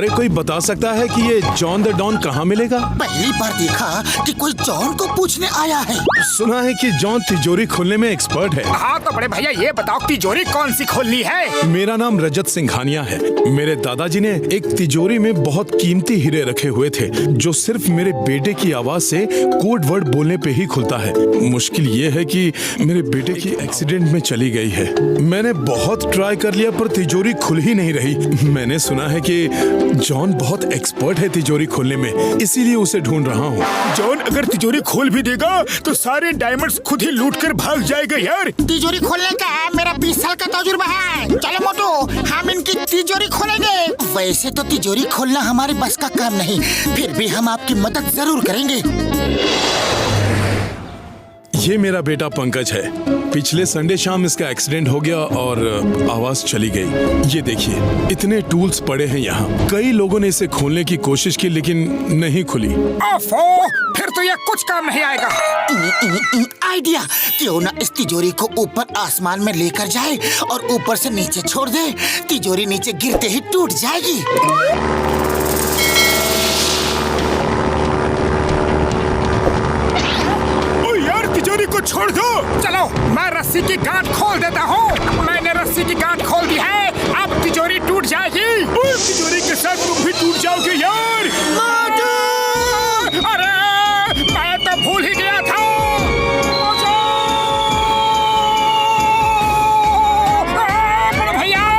अरे कोई बता सकता है कि ये जॉन द डॉन कहाँ मिलेगा? पहली बार देखा कि कोई जॉन को पूछने आया है। सुना है कि जॉन तिजोरी खोलने में एक्सपर्ट है। हाँ तो बड़े भैया ये बताओ तिजोरी कौन सी खोलनी है? मेरा नाम रजत सिंघानिया है। मेरे दादाजी ने एक तिजोरी में बहुत कीमती हीरे रखे हुए थे जो सिर्फ मेरे बेटे की आवाज से कोड वर्ड बोलने पे ही खुलता है। मुश्किल ये है कि मेरे बेटे की एक्सीडेंट में चली गई है। मैंने बहुत ट्राई कर लिया पर तिजोरी खुल ही नहीं रही। मैंने सुना है कि जॉन बहुत एक्सपर्ट है तिजोरी खोलने में, इसीलिए उसे ढूंढ रहा हूँ। जॉन अगर तिजोरी खोल भी देगा तो सारे डायमंड्स खुद ही लूट कर भाग जाएगा यार। तिजोरी खोलने का मेरा 20 साल का तजुर्बा है। चलो मोटू, हम इनकी तिजोरी खोलेंगे। वैसे तो तिजोरी खोलना हमारे बस का काम नहीं, फिर भी हम आपकी मदद जरूर करेंगे। ये मेरा बेटा पंकज है। पिछले संडे शाम इसका एक्सीडेंट हो गया और आवाज चली गई। ये देखिए, इतने टूल्स पड़े हैं यहाँ। कई लोगों ने इसे खोलने की कोशिश की लेकिन नहीं खुली। ओफो, फिर तो ये कुछ काम नहीं आएगा। आइडिया, क्यों ना इस तिजोरी को ऊपर आसमान में लेकर जाए और ऊपर से नीचे छोड़ दे। तिजोरी नीचे गिरते ही टूट जाएगी। तिजोरी को छोड़ दो। चलो मैं रस्सी की गांठ खोल देता हूँ। मैंने रस्सी की गांठ खोल दी है, अब तिजोरी टूट जाएगी। और तिजोरी के साथ तुम भी टूट जाओगे यार। अरे मैं तो भूल ही गया था। भैया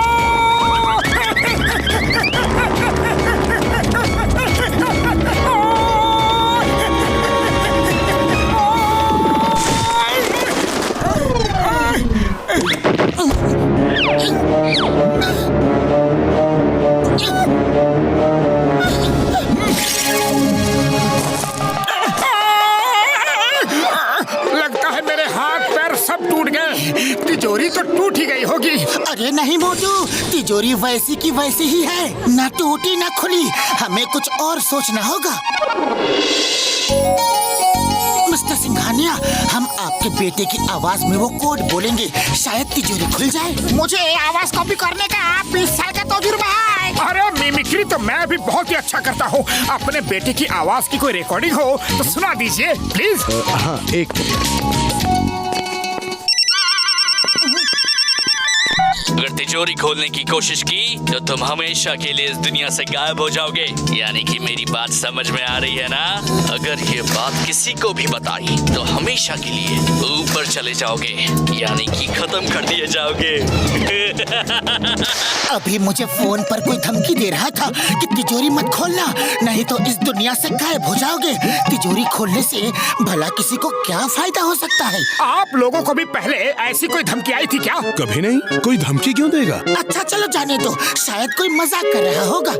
लगता है मेरे हाथ पैर सब टूट गए। तिजोरी तो टूट ही गई होगी। अरे नहीं मोटू, तिजोरी वैसी की वैसी ही है, ना टूटी ना खुली। हमें कुछ और सोचना होगा। मिस्टर सिंघानिया, हम आपके बेटे की आवाज में वो कोड बोलेंगे, शायद तिजोरी खुल जाए। मुझे आवाज कॉपी करने का 20 साल का तजुर्बा है। अरे मिमिक्री तो मैं भी बहुत ही अच्छा करता हूँ। अपने बेटे की आवाज की कोई रिकॉर्डिंग हो तो सुना दीजिए प्लीज। हाँ, एक अगर तिजोरी खोलने की कोशिश की तो तुम हमेशा के लिए इस दुनिया से गायब हो जाओगे। यानी कि मेरी बात समझ में आ रही है ना? अगर ये बात किसी को भी बताई तो हमेशा के लिए ऊपर चले जाओगे, यानी कि खत्म कर दिए जाओगे। अभी मुझे फोन पर कोई धमकी दे रहा था कि तिजोरी मत खोलना, नहीं तो इस दुनिया से गायब हो जाओगे। तिजोरी खोलने से भला किसी को क्या फायदा हो सकता है? आप लोगों को भी पहले ऐसी कोई धमकी आई थी क्या? कभी नहीं। कोई धमकी क्यों देगा? अच्छा चलो जाने दो, शायद कोई मजाक कर रहा होगा।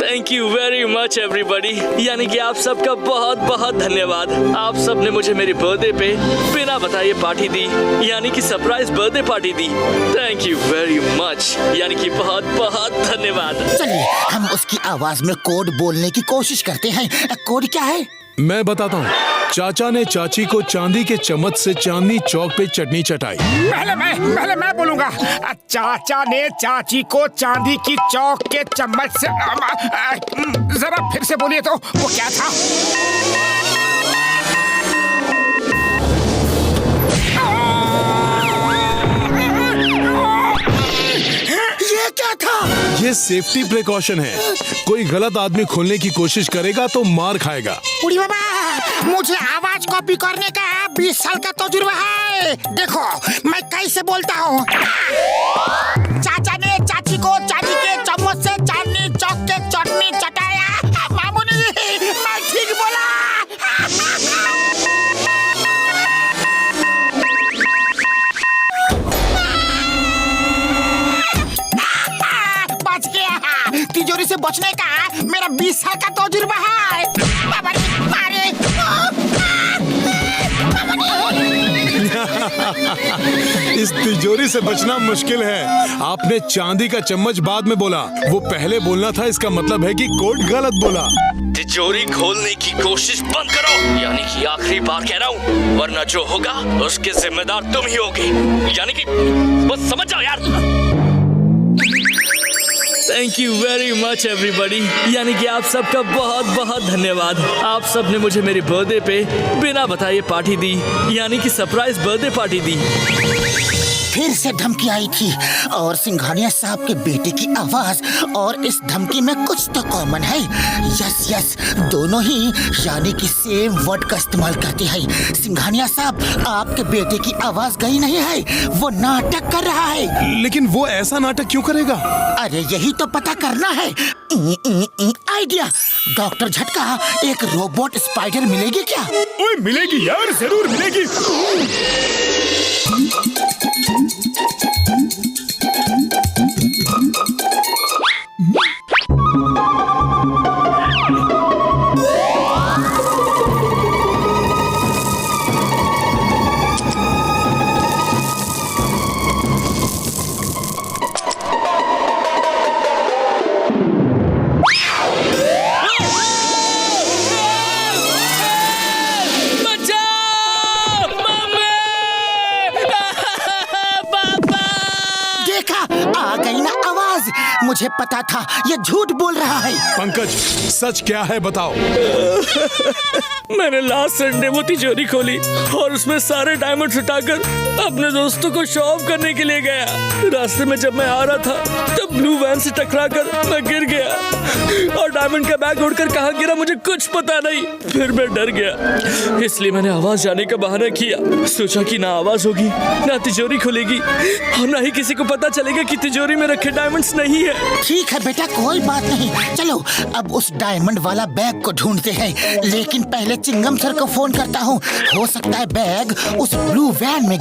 Thank you very much everybody. यानी कि आप सबका बहुत बहुत धन्यवाद। आप सब ने मुझे मेरी बर्थडे पे बिना बताए पार्टी दी, यानी कि surprise birthday party the. Thank you very much, यानी कि बहुत बहुत धन्यवाद। चलिए हम उसकी आवाज में कोड बोलने की कोशिश करते हैं। कोड क्या है? मैं बताता हूँ। चाचा ने चाची को चांदी के चम्मच से चांदनी चौक पे चटनी चटाई। पहले मैं बोलूंगा। चाचा ने चाची को चांदी की चौक के चम्मच से जरा फिर से बोलिए तो वो क्या था? ये क्या था? ये सेफ्टी प्रिकॉशन है। कोई गलत आदमी खोलने की कोशिश करेगा तो मार खाएगा। उड़ी बाबा, मुझे आवाज कॉपी करने का 20 साल का तजुर्बा है। देखो मैं कैसे बोलता हूँ। चाचा ने चाची को चांदी के चम्मच से चांदनी चौक के चटनी चटाया। मामू ने मैं ठीक बोला। बच गया। तिजोरी से बचने का मेरा 20 साल का तजुर्बा है। बाबा रे, मारे। इस तिजोरी से बचना मुश्किल है। आपने चांदी का चम्मच बाद में बोला, वो पहले बोलना था। इसका मतलब है कि कोड गलत बोला। तिजोरी खोलने की कोशिश बंद करो, यानी कि आखिरी बार कह रहा हूँ, वरना जो होगा उसके जिम्मेदार तुम ही होगे, यानी कि बस समझ जाओ यार। Thank you very much everybody, यानी कि आप सबका बहुत बहुत धन्यवाद। आप सब ने मुझे मेरे बर्थडे पे बिना बताए पार्टी दी, यानी कि सरप्राइज बर्थडे पार्टी दी। फिर से धमकी आई थी और सिंघानिया साहब के बेटे की आवाज और इस धमकी में कुछ तो कॉमन है। यस यस, दोनों ही यानी कि सेम वर्ड का इस्तेमाल करते हैं। सिंघानिया साहब, आपके बेटे की आवाज गई नहीं है, वो नाटक कर रहा है। लेकिन वो ऐसा नाटक क्यों करेगा? अरे यही तो पता करना है। आइडिया, डॉक्टर झटका, एक रोबोट स्पाइडर मिलेगी क्या? ओए मिलेगी यार, जरूर मिलेगी। आ गई ना आवाज, मुझे पता था ये झूठ बोल रहा है। पंकज, सच क्या है बताओ। मैंने लास्ट संडे वो तिजोरी खोली और उसमें सारे डायमंड्स उठाकर अपने दोस्तों को शो ऑफ करने के लिए गया। रास्ते में जब मैं आ रहा था तब ब्लू वैन से टकराकर मैं गिर गया और डायमंड का बैग उड़कर कहाँ गिरा मुझे कुछ पता नहीं। फिर मैं डर गया, इसलिए मैंने आवाज जाने का बहाना किया। सोचा कि ना आवाज होगी, ना तिजोरी खुलेगी और ना ही किसी को पता चलेगा कि तिजोरी में रखे डायमंड्स नहीं है। ठीक है बेटा, कोई बात नहीं। चलो अब उस डायमंड वाला बैग को ढूंढते हैं, लेकिन पहले चिंगम सर को फोन करता हूँ। हो सकता है बैग उस ब्लू वैन में